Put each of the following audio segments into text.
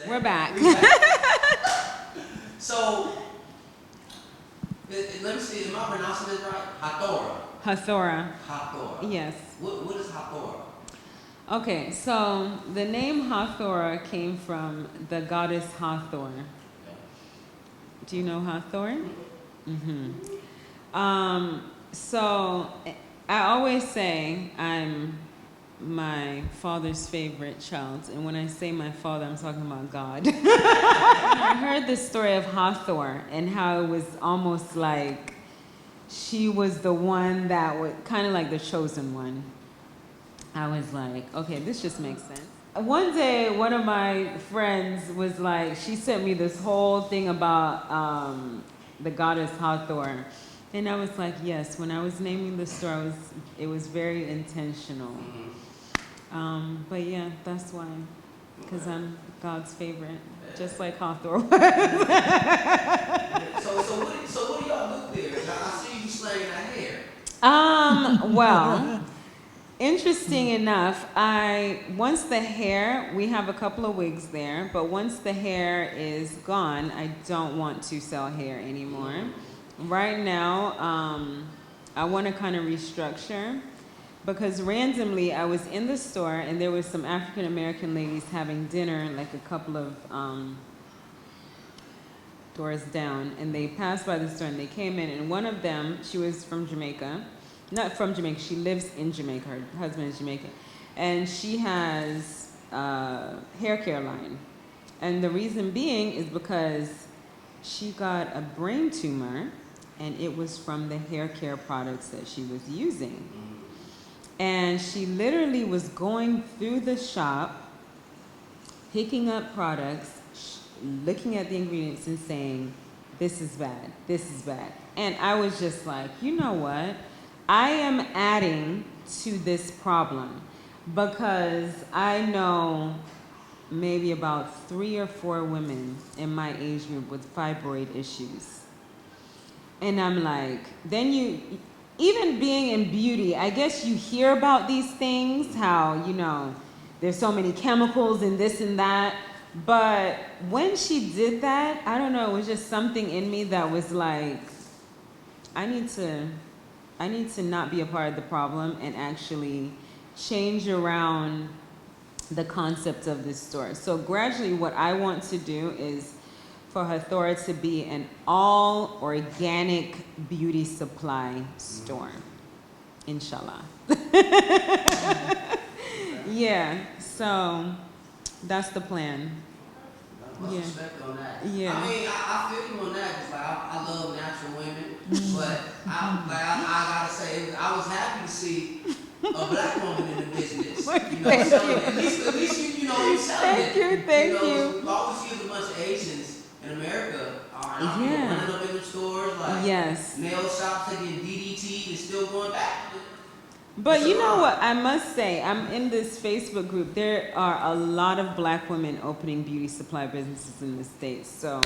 We're back. So, let me see, am I pronouncing this right? HATHORA. Hathora. Yes. What is Hathora? Okay, so the name HATHORA came from the goddess Hathor. Do you know Hathor? Mm-hmm. So I always say I'm my father's favorite child, and when I say my father, I'm talking about God. I heard the story of Hathor and how it was almost like she was the one that was kind of like the chosen one. I was like, okay, this just makes sense. One day, one of my friends was like, she sent me this whole thing about the goddess Hathor. And I was like, yes, when I was naming the store, it was very intentional. But yeah, that's why, because I'm God's favorite, just like Hathor was. So what do y'all do there? I see you slaying that hair. Well, interesting enough, once the hair, we have a couple of wigs there, but once the hair is gone, I don't want to sell hair anymore. Right now, I want to kind of restructure, because randomly I was in the store and there was some African American ladies having dinner like a couple of doors down, and they passed by the store and they came in, and one of them, she was from Jamaica. Not from Jamaica, she lives in Jamaica, her husband is Jamaican. And she has a hair care line. And the reason being is because she got a brain tumor, and it was from the hair care products that she was using. And she literally was going through the shop, picking up products, looking at the ingredients and saying, this is bad, this is bad. And I was just like, you know what? I am adding to this problem, because I know maybe about 3 or 4 women in my age group with fibroid issues. And I'm like, then even being in beauty, I guess you hear about these things, how, there's so many chemicals and this and that. But when she did that, I don't know, it was just something in me that was like, I need to not be a part of the problem and actually change around the concept of this store. So gradually what I want to do is for HATHORA to be an all organic beauty supply store. Inshallah. Yeah, so that's the plan. Much respect on that. Yeah. I mean, I feel you on that, because I love natural women, but I gotta say, I was happy to see a black woman in the business. Selling it. At least you selling it. Thank you. We always see a bunch of Asians in America running up in the stores, like nail shops taking DDT and still going back. But you know what, I must say, I'm in this Facebook group. There are a lot of black women opening beauty supply businesses in the States. So,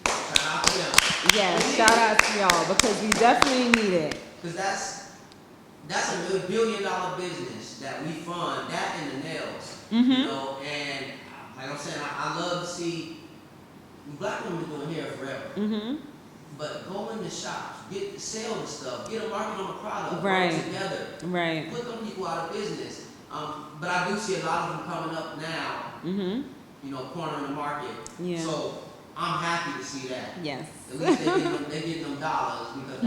shout out to them. Yeah, shout out to y'all, because we definitely need it. Because that's a $1 billion business that we fund, that and the nails. Mm-hmm. And like I'm saying, I love to see black women doing hair forever. Mm-hmm. But go in the shops, sell the stuff, get a market on the product, right. work together, right. Put them people out of business. But I do see a lot of them coming up now, mm-hmm. Cornering the market. Yeah. So I'm happy to see that. Yes. At least they getting them dollars, because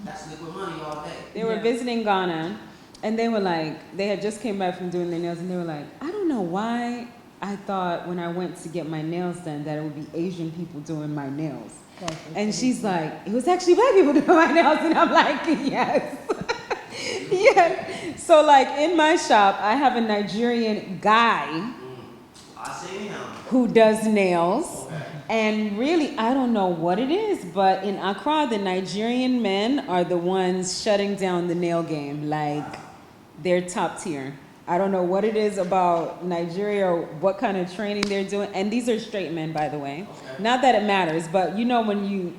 that's liquid money all day. They were visiting Ghana, and they were like, they had just came back from doing their nails, and they were like, I don't know why I thought when I went to get my nails done that it would be Asian people doing my nails. And she's like, it was actually black people doing my nails. And I'm like, yes. Yeah. So like in my shop, I have a Nigerian guy who does nails. Okay. And really, I don't know what it is, but in Accra, the Nigerian men are the ones shutting down the nail game. Like, they're top tier. I don't know what it is about Nigeria or what kind of training they're doing. And these are straight men, by the way. Okay. Not that it matters, but when you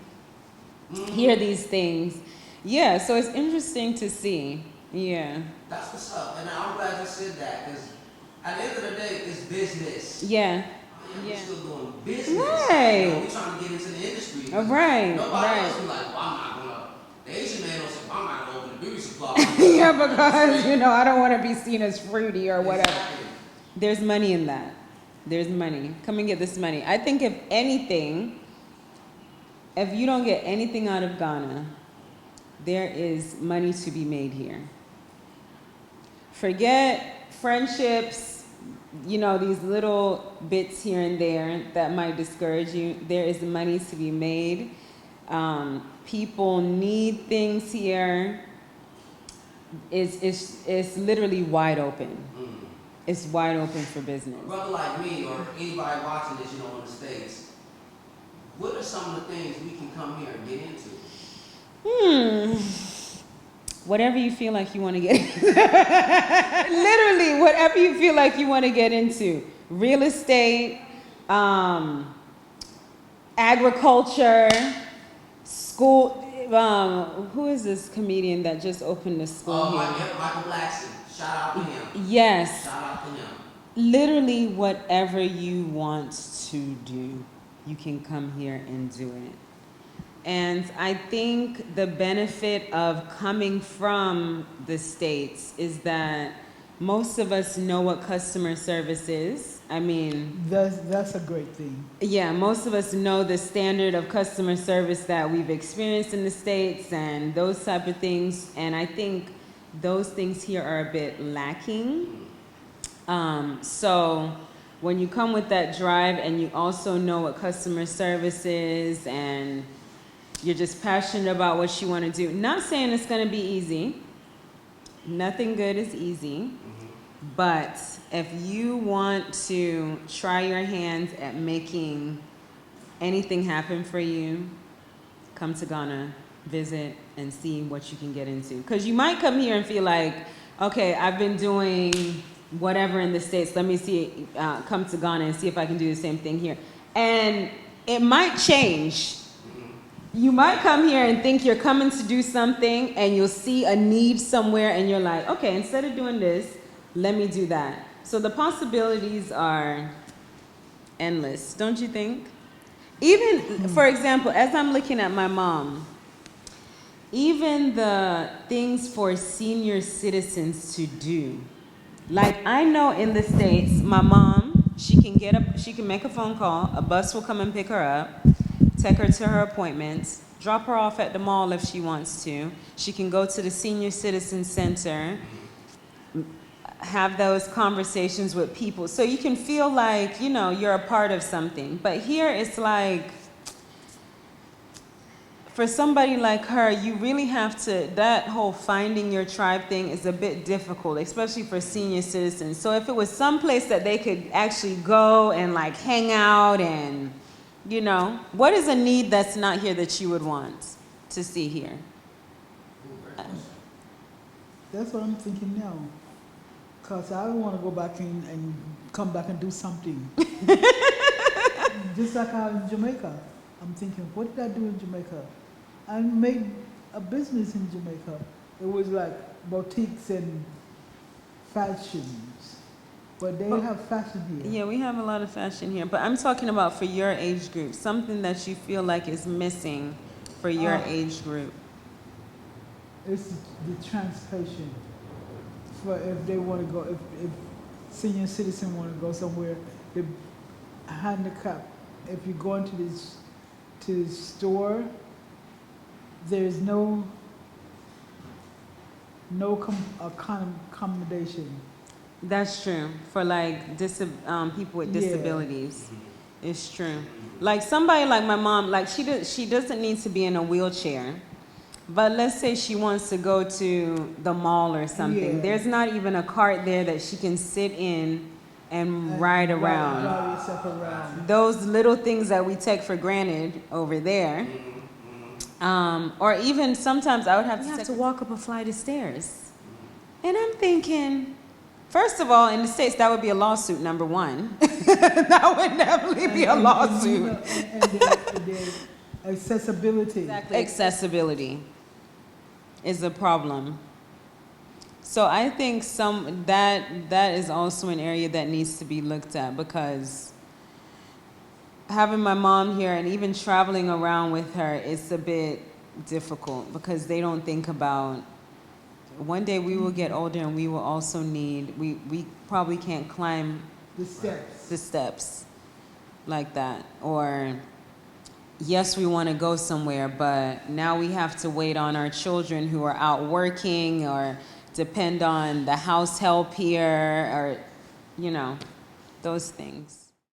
hear these things. Yeah, so it's interesting to see. Yeah. That's what's up. And I'm glad you said that, because at the end of the day, it's business. Yeah. we're Yeah. still doing business. Right. We're trying to get into the industry. Right. Nobody else Right. be like, well, I'm not gonna. The Asian man don't say, well, I'm not gonna open a beauty supply. Yeah, because I don't want to be seen as fruity or whatever. Exactly. There's money in that. There's money. Come and get this money. I think if anything, if you don't get anything out of Ghana, there is money to be made here. Forget friendships, these little bits here and there that might discourage you. There is money to be made. People need things here. It's literally wide open. It's wide open for business. A brother like me or anybody watching this, in the States, what are some of the things we can come here and get into? Whatever you feel like you want to get literally whatever you feel like you want to get into. Real estate, agriculture, school. Who is this comedian that just opened the school here? Michael Blackson. Shout out to him. Yes. Shout out to him. Literally whatever you want to do, you can come here and do it. And I think the benefit of coming from the States is that most of us know what customer service is. I mean, that's a great thing. Yeah, most of us know the standard of customer service that we've experienced in the States and those type of things. And I think those things here are a bit lacking. So when you come with that drive and you also know what customer service is and you're just passionate about what you want to do. Not saying it's going to be easy. Nothing good is easy. But if you want to try your hands at making anything happen for you, come to Ghana, visit, and see what you can get into. Because you might come here and feel like, okay, I've been doing whatever in the States. Let me see, come to Ghana and see if I can do the same thing here. And it might change. You might come here and think you're coming to do something and you'll see a need somewhere and you're like, okay, instead of doing this, let me do that. So the possibilities are endless, don't you think? Even, for example, as I'm looking at my mom, even the things for senior citizens to do. Like I know in the States, my mom, she can make a phone call, a bus will come and pick her up, take her to her appointments, drop her off at the mall if she wants to. She can go to the Senior Citizen Center, have those conversations with people. So you can feel like, you're a part of something. But here it's like, for somebody like her, you really have to, that whole finding your tribe thing is a bit difficult, especially for senior citizens. So if it was someplace that they could actually go and like hang out and, what is a need that's not here that you would want to see here? That's what I'm thinking now. Because I want to go back in and come back and do something. Just like how in Jamaica. I'm thinking, what did I do in Jamaica? I made a business in Jamaica. It was like boutiques and fashions. But they have fashion here. Yeah, we have a lot of fashion here. But I'm talking about for your age group, something that you feel like is missing for your age group. It's the transportation. For if they want to go, if senior citizen want to go somewhere, the handicap, if you go into to the store, there's no accommodation. That's true. For like people with disabilities. It's true. Like somebody like my mom, like she doesn't need to be in a wheelchair. But let's say she wants to go to the mall or something. Yeah. There's not even a cart there that she can sit in and ride around. Ride yourself around. Those little things that we take for granted over there. Or even sometimes I would have to walk up a flight of stairs. And I'm thinking, first of all, in the States, that would be a lawsuit, number one. That would definitely be a lawsuit. And the accessibility. Exactly. Accessibility is a problem. So I think that is also an area that needs to be looked at because having my mom here and even traveling around with her, it's a bit difficult because they don't think about one day we will get older and we will also need, we probably can't climb The steps like that. Or yes, we want to go somewhere, but now we have to wait on our children who are out working or depend on the house help here or, you know, those things.